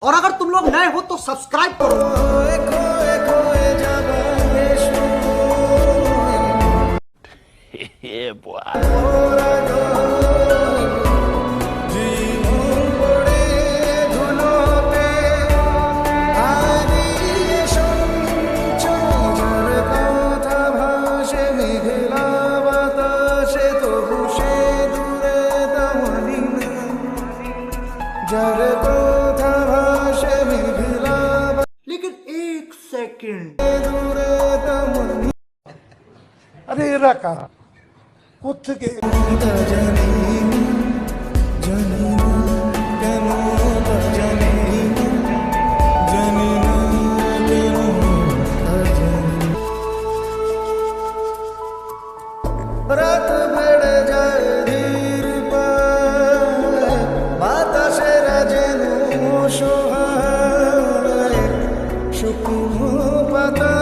और अगर तुम लोग नए हो तो सब्सक्राइब करो। लेकिन एक सेकंड, अरे एरा कारा कोथेके রাত বেড়ে যায় ধীর পায়, বাতাসেরা যেন সহায়, শুকনো পাতা